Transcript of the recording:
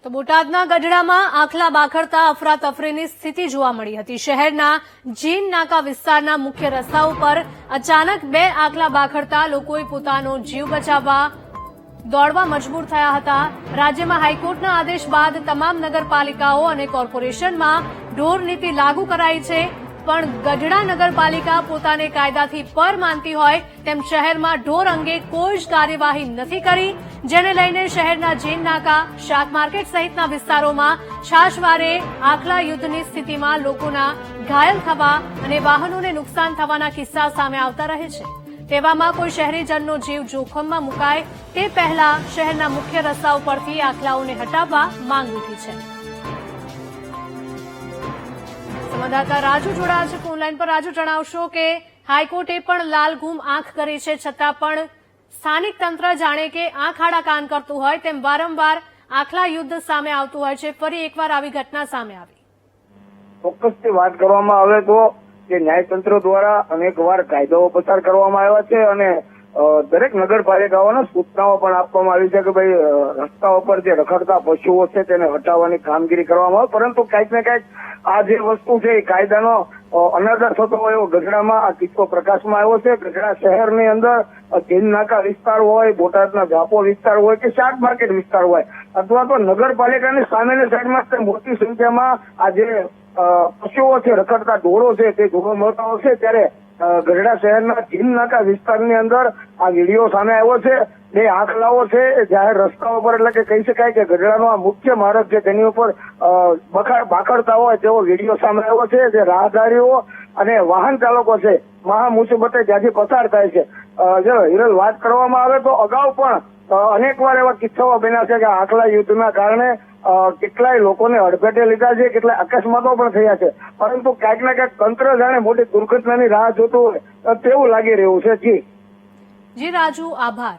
તો બોટાદના ગઢડામાં આખલા બાખડતા અફરાતફરીની સ્થિતિ જોવા મળી હતી। શહેરના જીન નાકા વિસ્તારના મુખ્ય રસ્તા ઉપર અચાનક બે આખલા બાખડતા લોકોએ પોતાનો જીવ બચાવવા દોડવા મજબૂર થયા હતા। રાજ્યમાં હાઈકોર્ટના આદેશ બાદ તમામ નગરપાલિકાઓ અને કોર્પોરેશનમાં ઢોર નીતિ લાગુ કરાઈ છે, પણ ગઢડા નગરપાલિકા પોતાને કાયદાથી પર માનતી હોય તેમ શહેરમાં ઢોર અંગે કોઈ જ કાર્યવાહી નથી કરી, જેને લઈને શહેરના જીન નાકા, શાક માર્કેટ સહિતના વિસ્તારોમાં છાશવારે આખલા યુદ્ધની સ્થિતિમાં લોકોના ઘાયલ થવા અને વાહનોને નુકસાન થવાના કિસ્સા સામે આવતા રહે છે। તેવામાં કોઈ શહેરીજનનો જીવ જોખમમાં મુકાય તે પહેલા શહેરના મુખ્ય રસ્તા ઉપરથી આખલાઓને હટાવવા માંગ ઉઠી છે। સંવાદદાતા રાજુ જોડાયા છે ફોન લાઈન પર। રાજુ, જણાવશો કે હાઈકોર્ટે પણ લાલઘૂમ આંખ કરી છે, છતાં પણ સ્થાનિક તંત્ર જાણે કે આંખ આડા કાન કરતું હોય તેમ વારંવાર આખલા યુદ્ધ સામે આવતું હોય છે। ફરી એકવાર આવી ઘટના સામે આવી। ચોક્કસથી વાત કરવામાં આવે તો કે ન્યાયતંત્ર દ્વારા અનેકવાર કાયદાઓ પસાર કરવામાં આવ્યા છે અને દરેક નગરપાલિકાઓને સૂચનાઓ પણ આપવામાં આવી છે કે ભાઈ રસ્તાઓ પર જે રખડતા પશુઓ છે તેને હટાવવાની કામગીરી કરવામાં આવે, પરંતુ ક્યાંક ને ક્યાંક આ જે વસ્તુ છે એ કાયદાનો અનાદર થતો હોય એવો ગઢડામાં આ કિસ્સો પ્રકાશમાં આવ્યો છે। ગઢડા શહેરની અંદર જીન નાકા વિસ્તાર હોય, બોટાદના જાપો વિસ્તાર હોય કે શાક માર્કેટ વિસ્તાર હોય અથવા તો નગરપાલિકાની સામેની સાઈડમાં મોટી સંખ્યામાં આ જે પશુઓ છે, રખડતા ઢોરો છે તે જોવા મળતા હોય છે। ત્યારે ગઢડા શહેરના જીન નાકા વિસ્તારની અંદર આ વિડીયો સામે આવ્યો છે। બે આખલાઓ છે જાહેર રસ્તાઓ પર, એટલે કે કહી શકાય કે ગઢડાનો આ મુખ્ય માર્ગ છે તેની ઉપર બાખડતા હોય તેવો વિડીયો સામે આવ્યો છે। જે રાહદારીઓ અને વાહન ચાલકો છે મહા મુસીબતે જ્યાંથી પસાર થાય છે। જો હિરલ વાત કરવામાં આવે તો અગાઉ પણ અનેકવાર એવા કિસ્સાઓ બન્યા છે કે આખલા યુદ્ધના કારણે કેટલાય લોકોને અડફેટે લીધા છે, કેટલાય અકસ્માતો પણ થયા છે, પરંતુ ક્યાંક ને ક્યાંક તંત્ર જાણે મોટી દુર્ઘટનાની રાહ જોતું હોય તેવું લાગી રહ્યું છે। જી રાજુ, આભાર।